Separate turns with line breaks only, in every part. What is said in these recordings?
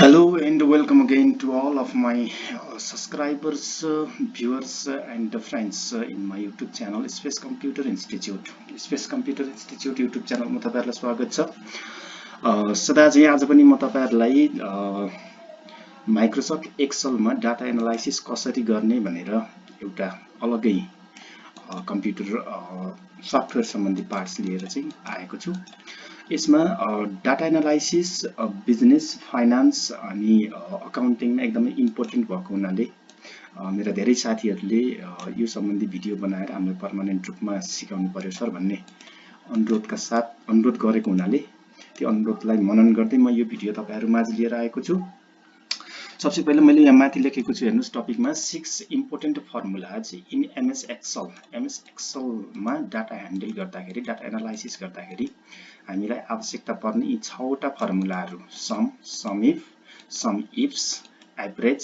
Hello and welcome again to all of my subscribers, viewers, and friends in my YouTube channel Space Computer Institute. Space Computer Institute YouTube channel मा तपाईहरुलाई स्वागत छ। सदा चाहिँ आज पनि म तपाईहरुलाई माइक्रोसफ्ट एक्सेल मा डाटा एनालाइसिस कसरी गर्ने भनेर एउटा अलगै कम्प्युटर सफ्टवेयर सम्बन्धी पार्ट्स लिएर चाहिँ आएको छु। यसमा डाटा एनालाइसिस बिजनेस फाइनान्स अनि अकाउन्टिङमा एकदमै इम्पोर्टेन्ट भएको हुनाले मेरा धेरै साथीहरूले यो सम्बन्धी भिडियो बनाएर हामीलाई पर्मानेन्ट रूपमा सिकाउनु पर्यो सर भन्ने अनुरोध गरेको हुनाले त्यो अनुरोधलाई मनन गर्दै म यो भिडियो तपाईहरु माझ लिएर आएको छु। सबसे पहिले मैले यहाँ माथि लेखेको छु हेर्नुस् टपिकमा 6 important formulas in MS Excel मा डाटा ह्यान्डल गर्दाखेरि डाटा एनालाइसिस गर्दाखेरि हामीलाई आवश्यकता पर्ने यी 6 वटा फर्मुलाहरू सम इफ्स एभरेज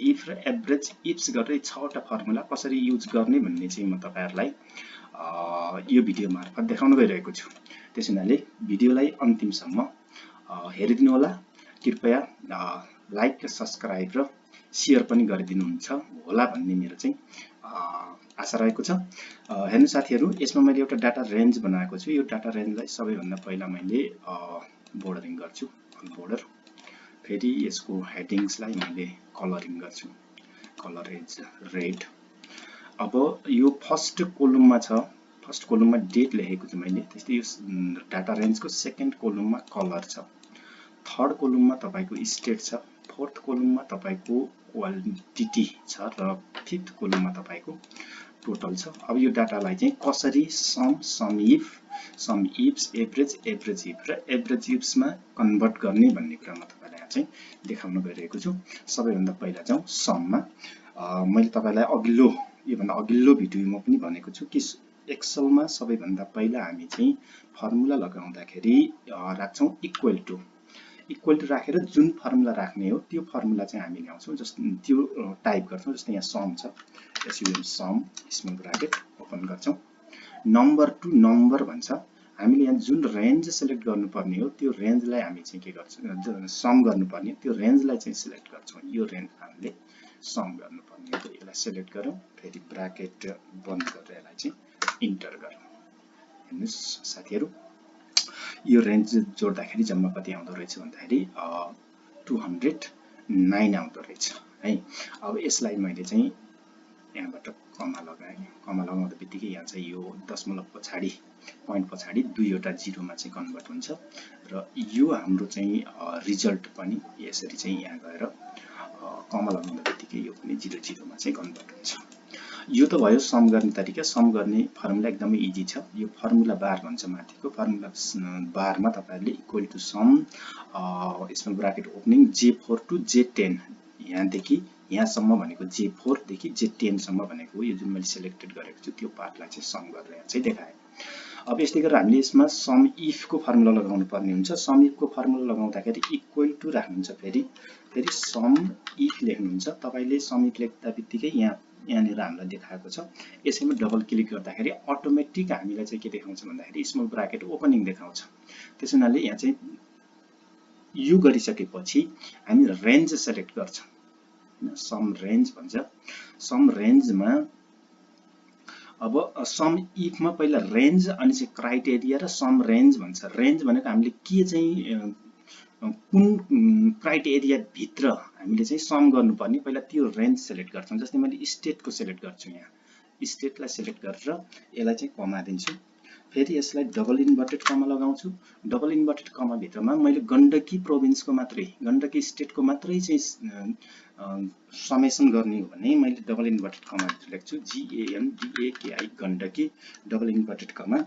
इफ र एभरेज इफ्स गरेर 6 वटा फर्मुला कसरी युज गर्ने भन्ने चाहिँ म तपाईहरुलाई यो भिडियो मार्फत देखाउन गइरहेको छु। त्यसैले भिडियोलाई अन्तिमसम्म हेरिदिनु होला। कृपया लाइक सब्स्क्राइब र शेयर पनि गरिदिनुहुन्छ होला भन्ने मेरो चाहिँ आशा रहेको छ। हेर्नु साथीहरु, यसमा मैले एउटा डाटा रेन्ज बनाएको छु। यो डाटा रेन्जलाई सबैभन्दा पहिला मैले बोर्डरिङ गर्छु, बोर्डर। फेरि यसको हेडिङ्सलाई मैले कलरिङ गर्छु, कलर इज रेड। अब यो फर्स्ट कोलममा छ, फर्स्ट कोलममा डेट लेखेको छु मैले। त्यस्तै यो डाटा रेन्जको सेकेन्ड कोलममा कलर छ, थर्ड कोलममा तपाईको स्टेट छ, फोर्थ कोलममा तपाईको क्वान्टिटी छ र फिफ्थ कोलममा तपाईको टोटल छ। अब यो डाटालाई चाहिँ कसरी सम इफ्स एभरेज इफ र एभरेज इफ्समा कन्भर्ट गर्ने भन्ने कुरा म तपाईलाई चाहिँ देखाउन गइरहेको छु। सबैभन्दा पहिला जाउँ सममा। मैले तपाईलाई योभन्दा अघिल्लो भिडियोमा पनि भनेको छु कि एक्सेलमा सबैभन्दा पहिला हामी चाहिँ फर्मुला लगाउँदाखेरि राख्छौं इक्वल टु राखेर जुन फर्मुला राख्ने हो त्यो फर्मुला चाहिँ हामी ल्याउँछौं। जस्तो त्यो टाइप गर्छौं। जस्तै यहाँ सम छ, SUM some small bracket open गर्छौं। नम्बर टु नम्बर भन्छ। हामीले यहाँ जुन रेन्ज सिलेक्ट गर्नुपर्ने हो त्यो रेन्जलाई हामी चाहिँ के गर्छौं, सम गर्नुपर्ने त्यो रेन्जलाई चाहिँ सिलेक्ट गर्छौं। यो रेन्ज हामीले सम गर्नुपर्ने हो, यसलाई सिलेक्ट गरौँ। फेरि ब्राकेट बन्द गरेर यसलाई चाहिँ इन्टर गरौँ। हेर्नुस् साथीहरु, यो रेन्ज जोड्दाखेरि जम्मा कति आउँदो रहेछ भन्दाखेरि 209 आउँदो रहेछ है। अब यसलाई मैले चाहिँ यहाँबाट कमा लगाएँ। कमा लगाउँदा बित्तिकै यहाँ चाहिँ यो दशमलव पछाडी पोइन्ट पछाडी दुईवटा जिरोमा चाहिँ कन्भर्ट हुन्छ र यो हाम्रो चाहिँ रिजल्ट पनि यसरी चाहिँ यहाँ गएर कमा लगाउँदा बित्तिकै यो पनि 00 मा चाहिँ कन्भर्ट हुन्छ। यो त भयो सम गर्ने तरिका। सम गर्ने फर्मुला एकदमै इजी छ। यो फर्मुला बार भन्छ माथिको। फर्मुला बारमा तपाईहरुले equal to sum small bracket opening J4 to J10, यहाँदेखि यहाँसम्म भनेको J4 देखि J10 सम्म भनेको यो जुन मैले सिलेक्टेड गरेको छु त्यो पार्टलाई चाहिँ सम गरेर चाहिँ देखाए। अब यस्तै गरेर हामीले यसमा सम इफ को फर्मुला लगाउनु पर्ने हुन्छ। सम इफ को फर्मुला लगाउँदाखेरि इक्वल टु राख्नुहुन्छ। फेरि सम इफ लेख्नुहुन्छ। तपाईले सम इफ लेख्दा बित्तिकै यहाँनिर हामीलाई देखाएको छ। यसैमा डबल क्लिक गर्दाखेरि अटोमेटिक हामीलाई चाहिँ के देखाउँछ भन्दाखेरि स्मल ब्राकेट ओपनिङ देखाउँछ। त्यसैले यहाँ चाहिँ यो गरिसकेपछि हामी रेन्ज सिलेक्ट गर्छौं। सम रेन्ज भन्छ। सम रेन्जमा अब सम इफमा पहिला रेन्ज अनि चाहिँ क्राइटेरिया र सम रेन्ज भन्छ। रेन्ज भनेको हामीले के चाहिँ कुन क्राइटेरिया भित्र हामीले चाहिँ सम गर्नुपर्ने पहिला त्यो रेन्ज सिलेक्ट गर्छौं। जस्तै मैले स्टेटको सिलेक्ट गर्छु। यहाँ स्टेटलाई सिलेक्ट गरेर यसलाई चाहिँ कमा दिन्छु। फेरि यसलाई डबल इन्भर्टेड कमा लगाउँछु। डबल इन्भर्टेड कमा भित्रमा मैले गण्डकी प्रोभिन्सको मात्रै, गण्डकी स्टेटको मात्रै चाहिँ समेसन गर्ने हो भने मैले डबल इन्भर्टेड कमा लेख्छु GANDAKI गण्डकी डबल इन्भर्टेड कमा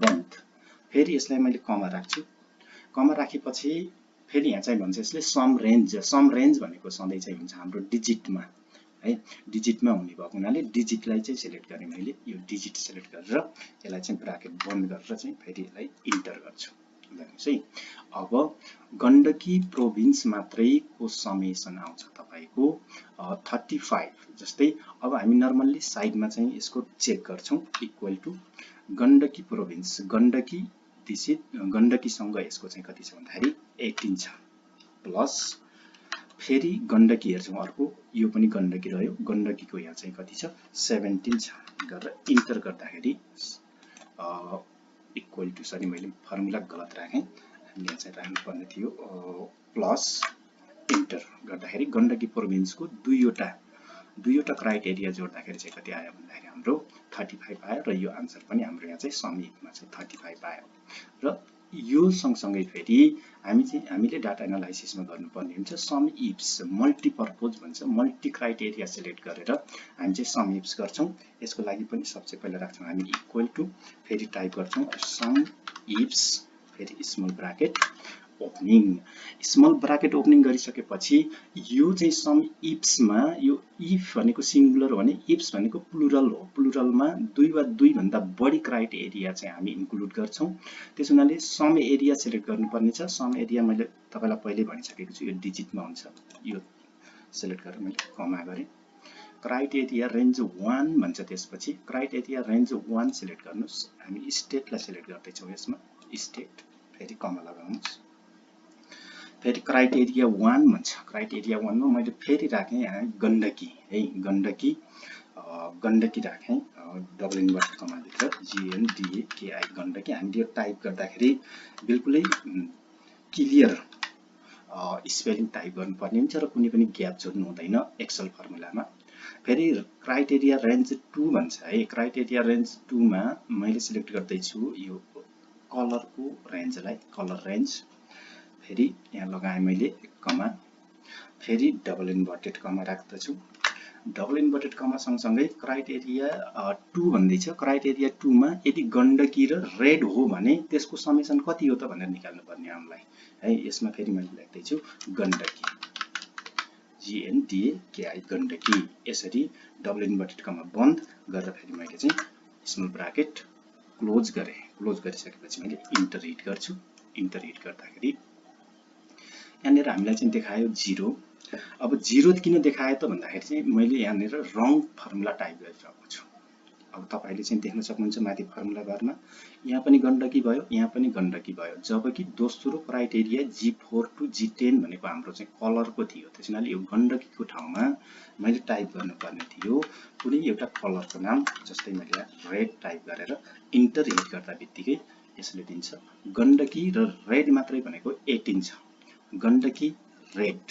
बन्द। फेरि यसलाई मैले कमा राख्छु। कमा राखेपछि फेरि यहाँ चाहिँ भन्छ यसले सम रेन्ज भनेको सधैँ चाहिँ हुन्छ हाम्रो डिजिटमा है, डिजिटमा हुने भएको हुनाले डिजिटलाई चाहिँ सिलेक्ट गरेँ मैले। यो डिजिट सिलेक्ट गरेर यसलाई चाहिँ ब्राकेट बन्द गरेर चाहिँ फेरि यसलाई इन्टर गर्छु। हेर्नुस् है, अब गण्डकी प्रोभिन्स मात्रैको समेसन आउँछ तपाईको 35। जस्तै अब हामी नर्मल्ली साइडमा चाहिँ यसको चेक गर्छौं। Equal to Gandaki province, Gandaki digit गण्डकीसँग यसको चाहिँ कति छ भन्दाखेरि 18 छ प्लस फेरि गण्डकी हेर्छौँ अर्को यो पनि गण्डकी रह्यो गण्डकीको यहाँ चाहिँ कति छ 17 छ गरेर इन्टर गर्दाखेरि इक्वल टु सरी मैले फर्मुला गलत राखेँ हामीले चाहिँ राख्नुपर्ने थियो प्लस इन्टर गर्दाखेरि गण्डकी प्रोभिन्सको दुईवटा क्राइटेरिया जोड्दाखेरि चाहिँ कति आयो भन्दाखेरि हाम्रो 35 आयो र यो आन्सर पनि हाम्रो यहाँ चाहिँ सम इफमा चाहिँ 35 आयो र यो सँगसँगै फेरि हामीले डाटा एनालाइसिसमा गर्नुपर्ने हुन्छ सम इफ्स मल्टिपर्पज भन्छ मल्टी क्राइटेरिया सिलेक्ट गरेर हामी चाहिँ सम इफ्स गर्छौँ यसको लागि पनि सबसे पहिला राख्छौँ हामी इक्वल टु फेरि टाइप गर्छौँ सम इफ्स फेरि small bracket opening small bracket opening गरिसकेपछि यो चाहिँ सम इफ्समा यो इफ भनेको सिंगुलर भने इफ्स भनेको प्लुरल हो प्लुरलमा दुई वा दुई भन्दा बढी क्राइटेरिया चाहिँ हामी इन्क्लुड गर्छौँ त्यस हुनाले सम एरिया सिलेक्ट गर्नुपर्ने छ सम एरिया मैले तपाईलाई पहिले भनिसकेको छु यो डिजिटमा हुन्छ यो सिलेक्ट गरेर मैले कमा गरे क्राइटेरिया रेन्ज 1 भन्छ त्यसपछि क्राइटेरिया रेन्ज 1 सिलेक्ट गर्नुस् हामी स्टेटलाई सिलेक्ट गर्दै छौं यसमा स्टेट फेरि कमा लगाउनुस् फेरि क्राइटेरिया 1 भन्छ क्राइटेरिया 1 मा मैले फेरि राखेँ यहाँ गण्डकी है गण्डकी राखेँ डबल इन्भर्टेड कमा भित्र GNDAKI गण्डकी हामीले टाइप गर्दाखेरि बिल्कुलै क्लियर स्पेलिङ टाइप गर्नुपर्ने हुन्छ र कुनै पनि ग्याप जोड्नु हुँदैन एक्सेल फर्मुलामा फेरि क्राइटेरिया रेन्ज 2 भन्छ है क्राइटेरिया रेन्ज 2 मा मैले सिलेक्ट गर्दै छु यो कलरको रेन्जलाई कलर रेन्ज फेरि यहाँ लगाएँ मैले कमा फेरि डबल इन्भर्टेड कमा राख्दछु डबल इन्भर्टेड कमा सँगसँगै क्राइटेरिया 2 भन्दैछ क्राइटेरिया 2 मा यदि गण्डकी र रेड हो भने त्यसको समेसन कति हो त भनेर निकाल्नु पर्ने हामीलाई है यसमा फेरि मैले लेख्दै छु गण्डकी GNDAKI गण्डकी यसरी डबल इन्भर्टेड कमा बन्द गरेर फेरि मैले चाहिँ स्मल ब्राकेट क्लोज गरे क्लोज गरिसकेपछि मैले इन्टर हिट गर्छु इन्टर हिट गर्दाखेरि यहाँनिर हामीलाई चाहिँ देखायो 0 अब 0 किन देखायो त भन्दाखेरि चाहिँ मैले यहाँनिर रङ फर्मुला टाइप गरिरहेको छु अब तपाईले चाहिँ देख्न सक्नुहुन्छ माथि फर्मुला बारमा यहाँ पनि गण्डकी भयो यहाँ पनि गण्डकी भयो जबकि दोस्रो क्राइटेरिया G4 टु G10 भनेको हाम्रो चाहिँ कलरको थियो त्यसैले यो गण्डकीको ठाउँमा मैले टाइप गर्नुपर्ने थियो कुनै एउटा कलरको नाम जस्तै मैले रेड टाइप गरेर इन्टर हिट गर्दा बित्तिकै यसले दिन्छ गण्डकी र रेड मात्रै भनेको 18 छ गण्डकी रेड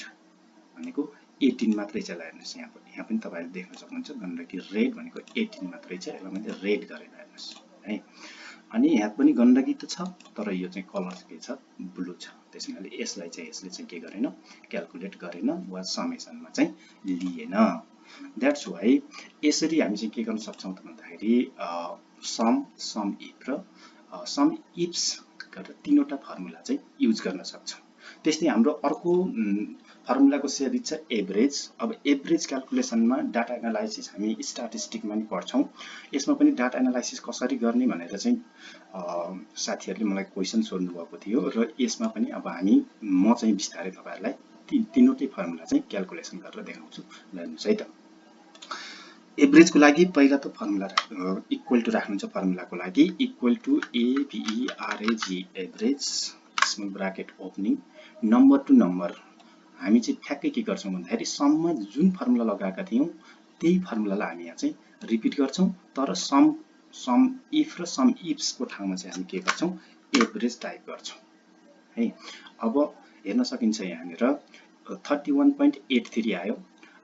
भनेको 18 मात्रै छ हेर्नुस् यहाँ पनि तपाईले देख्न सक्नुहुन्छ गण्डकी रेड भनेको 18 मात्रै छ यसलाई मैले रेड गरेर हेर्नुस् है अनि यहाँ पनि गण्डकी त छ तर यो चाहिँ कलर के छ ब्लू छ त्यसैले यसले चाहिँ के गरेन क्याल्कुलेट गरेन वा समेसनमा चाहिँ लिएन दैट्स व्हाई यसरी हामी चाहिँ के गर्न सक्छौं त भन्दाखेरि सम इफ र सम इफ्स गरेर तीनवटा फर्मुला चाहिँ युज गर्न सक्छौं त्यसै हाम्रो अर्को फर्मुलाको सेरिज छ एभरेज अब एभरेज क्याल्कुलेसनमा डाटा एनालाइसिस हामी स्ट्याटिस्टिकमा नि पढ्छौं यसमा पनि डाटा एनालाइसिस कसरी गर्ने भनेर चाहिँ साथीहरुले मलाई क्वेशन सोध्नु भएको थियो र यसमा पनि अब म चाहिँ विस्तारै तपाईहरुलाई तीनवटै फर्मुला चाहिँ क्याल्कुलेसन गरेर देखाउँछु हेर्नुस् है त एभरेजको लागि पहिला त फर्मुला इक्वल टु राख्नुहुन्छ फर्मुलाको लागि equal to AVERAG average small bracket opening number to number हामी चाहिँ ठ्याक्कै के गर्छौं भन्दाखेरि सममा जुन फर्मुला लगाएका थियौं त्यही फर्मुलालाई हामी यहाँ चाहिँ रिपिट गर्छौं तर सम इफ र सम इफ्स को ठाउँमा चाहिँ हामी के गर्छौं एभरेज टाइप गर्छौं है अब हेर्न सकिन्छ यहाँनिर 31.83 आयो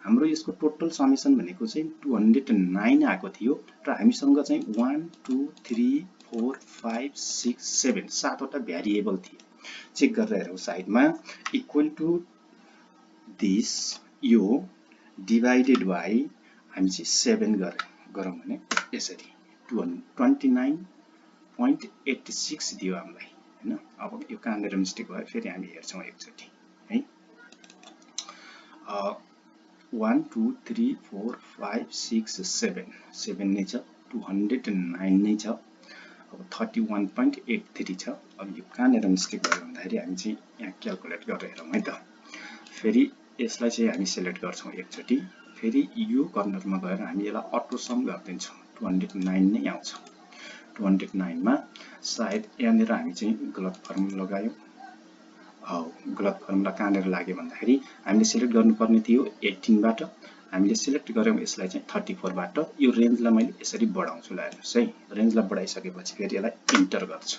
हाम्रो यसको टोटल समेसन भनेको चाहिँ 209 आएको थियो र हामीसँग चाहिँ 1 2 3 4 5 6 7 सातवटा भ्यारिएबल थिए चेक गरेर हेरौं साइडमा इक्वल टु दिस यो डिवाइडेड बाइ हामी चाहिँ 7 गरौँ भने यसरी 29.86 दियो हामीलाई हैन अब यो कहाँनिर मिस्टेक भयो फेरि हामी हेर्छौं एकचोटी है 1 2 3 4 5 6 7 नै छ 209 नै छ अब 31.83 छ अब यो कहाँनिर मिस्टेक भयो भन्दाखेरि हामी चाहिँ यहाँ क्याल्कुलेट गरेर हेरौं है त फेरि यसलाई चाहिँ हामी सिलेक्ट गर्छौं एकचोटी फेरि यो कर्नरमा गएर हामी यसलाई अटो सम गर्दिन्छौं 209 नै आउँछ 29 मा सायद यहाँनिर हामी चाहिँ गलत फर्मुला लगायौं गलत फर्मुला कहाँनिर लाग्यो भन्दाखेरि हामीले सिलेक्ट गर्नुपर्ने थियो 18 बाट हामीले सिलेक्ट गर्यौं यसलाई चाहिँ 34 बाट यो रेन्जलाई मैले यसरी बढाउँछु ल हेर्नुस् है रेन्जलाई बढाइसकेपछि फेरि यसलाई इन्टर गर्छु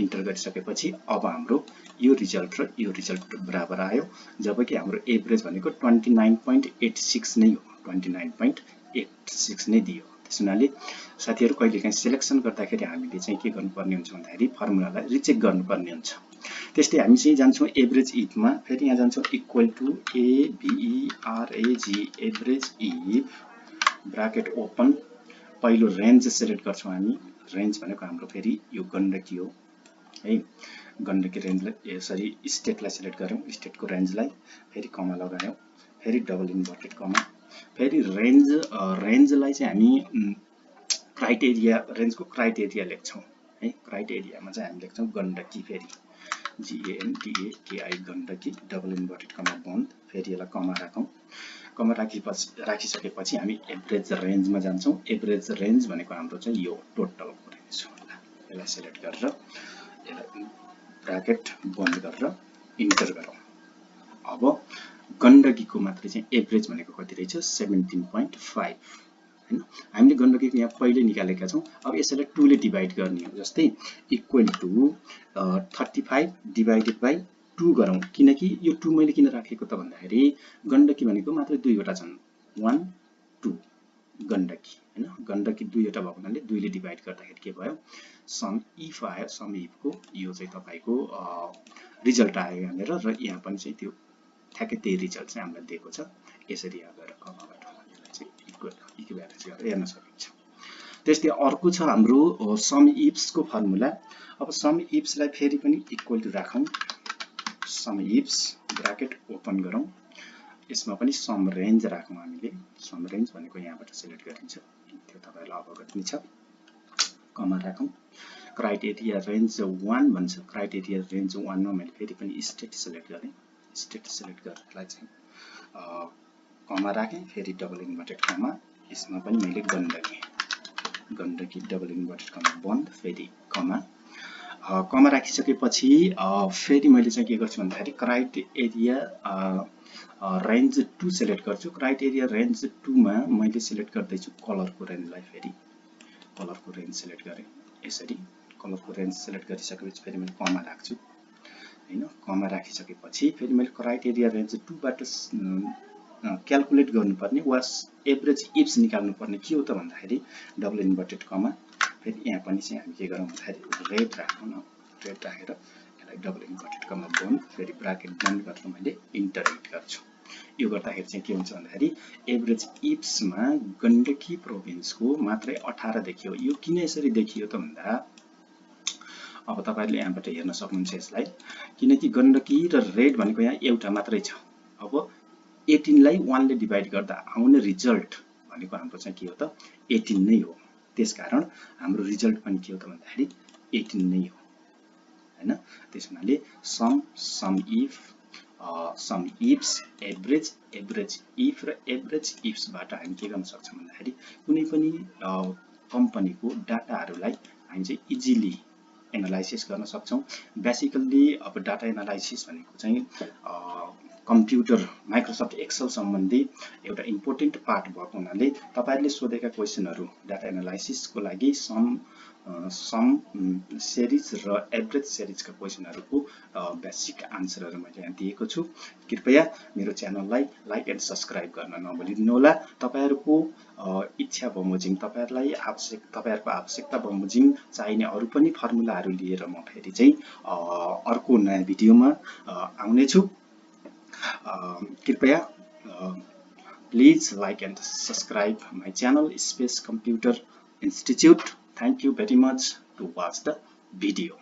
इन्टर गरिसकेपछि अब हाम्रो यो रिजल्ट बराबर आयो जबकि हाम्रो एभरेज भनेको 29.86 नै हो 29.86 नै दियो त्यसैनाले साथीहरु कहिलेकाहीँ सिलेक्सन गर्दाखेरि हामीले चाहिँ के गर्नुपर्ने हुन्छ भन्दाखेरि फर्मुलालाई रिचेक गर्नुपर्ने हुन्छ त्यस्तै हामी चाहिँ जान्छौं एभरेज इफमा फेरि यहाँ जान्छौं equal to ABERAG average if bracket open पहिलो रेन्ज सिलेक्ट गर्छौं हामी रेन्ज भनेको हाम्रो फेरि यो गण्डकी हो है गण्डकी रेन्जलाई यसरी स्टेटलाई सिलेक्ट गर्यौं स्टेटको रेन्जलाई फेरि कमा लगायौं फेरि डबल इन्भर्टेड कमा फेरि रेन्जलाई चाहिँ हामी क्राइटेरिया रेन्जको क्राइटेरिया लेख्छौं है क्राइटेरियामा चाहिँ हामी लेख्छौं गण्डकी फेरि GANDAKI गण्डकी डबल इन्भर्टेड कमा बन्द फेरि यसलाई कमा राखौं कमा राखिसकेपछि हामी एभरेज रेन्जमा जान्छौं एभरेज रेन्ज भनेको हाम्रो चाहिँ यो टोटलको रेन्ज हो यसलाई सिलेक्ट गरेर यसलाई ब्राकेट बन्द गरेर इन्टर गरौँ अब गण्डकीको मात्र चाहिँ एभरेज भनेको कति रहेछ 17.5 हैन हामीले गण्डकीको यहाँ पहिले निकालेका छौं अब यसैलाई 2 ले डिवाइड गर्ने हो जस्तै इक्वल टु 35 डिवाइडेड बाइ 2 गरौँ किनकि यो 2 मैले किन राखेको त भन्दाखेरि गण्डकी भनेको मात्र दुई वटा छन् 1 2 गण्डकी हैन गण्डकी दुई वटा भएको हुनाले 2 ले डिवाइड गर्दाखेरि के भयो सम इफ आयो सम इफको यो चाहिँ तपाईको रिजल्ट आयो यहाँनेर र यहाँ पनि चाहिँ त्यो ठ्याक्कै त्यही रिजल्ट चाहिँ हामीलाई दिएको छ यसरी यहाँ गएर कमाबाट यसलाई चाहिँ इक्विभ्यालेन्स गरेर हेर्न सकिन्छ त्यस्तै अर्को छ हाम्रो सम इफ्स को फर्मुला अब सम इफ्स लाई फेरि पनि इक्वल टु राखौं सम इफ्स ब्राकेट ओपन गरौँ यसमा पनि सम रेन्ज राखौं हामीले सम रेन्ज भनेको यहाँबाट सिलेक्ट गरिन्छ त्यो तपाईहरुलाई अवगत नै छ कमा राखौं क्राइटेरिया रेन्ज 1 भन्छ क्राइटेरिया रेन्ज 1 मा मैले फेरि पनि स्टेट सिलेक्ट गरे स्टेट सिलेक्ट गरेरलाई चाहिँ कमा राखे फेरि डबल इन्भर्टेड कमा यसमा पनि मैले गण्डकी डबल इन्भर्टेड कमा बन्द फेरि कमा कमा राखिसकेपछि फेरि मैले चाहिँ के गर्छु भन्दाखेरि क्राइटेरिया रेन्ज 2 सिलेक्ट गर्छु क्राइटेरिया रेन्ज 2 मा मैले सिलेक्ट गर्दै छु कलरको रेन्जलाई फेरि कलरको रेन्ज सिलेक्ट गरे यसरी कलरको रेन्ज सिलेक्ट गरिसकेपछि फेरि मैले कमा राख्छु हैन कमा राखिसकेपछि फेरि मैले क्राइटेरिया रेन्ज 2 बाट क्याल्कुलेट गर्नुपर्ने वा एभरेज इफ्स निकाल्नु पर्ने के हो त भन्दाखेरि डबल इन्भर्टेड कमा फेरि यहाँ पनि चाहिँ हामी के गरौँ भन्दाखेरि रेड राखौँ न रेड राखेर यसलाई डबल इन्भर्टेड कमा बन्द फेरि ब्राकेट बन्द गरेर मैले इन्टर हिट गर्छु यो गर्दाखेरि चाहिँ के हुन्छ भन्दाखेरि एभरेज इफ्स मा गण्डकी प्रोभिन्सको मात्रै 18 देखियो यो किन यसरी देखियो त भन्दा अब तपाईहरुले यहाँबाट हेर्न सक्नुहुन्छ यसलाई किनकि गण्डकी र रेड भनेको यहाँ एउटा मात्रै छ अब 18 लाई 1 ले डिवाइड गर्दा आउने रिजल्ट भनेको हाम्रो चाहिँ के हो त 18 नै हो त्यसकारण हाम्रो रिजल्ट पनि के हो त भन्दाखेरि 18 नै हो हैन त्यसैनाले सम इफ्स एभरेज इफ र एभरेज इफ्स बाट हामी के गर्न सक्छौं भन्दाखेरि कुनै पनि कम्पनीको डाटाहरुलाई हामी चाहिँ इजिली एनालाइसिस गर्न सक्छौं बेसिकली अब डाटा एनालाइसिस भनेको चाहिँ कम्प्युटर माइक्रोसफ्ट एक्सेल सम्बन्धी एउटा इम्पोर्टेन्ट पार्ट भएको हुनाले तपाईहरुले सोधेका क्वेशनहरु डाटा एनालाइसिस को लागि सम सिरिज र एभरेज सिरिजका क्वेशनहरुको बेसिक आन्सरहरु मैले यहाँ दिएको छु कृपया मेरो च्यानललाई लाइक एन्ड सब्स्क्राइब गर्न नभुलिदिनु होला तपाईहरुको इच्छा बमोजिम तपाईहरुको आवश्यकता बमोजिम चाहिने अरु पनि फर्मुलाहरु लिएर म फेरि चाहिँ अर्को नयाँ भिडियोमा आउने छु कृपया please like and subscribe my channel Space Computer Institute. Thank you very much to watch the video.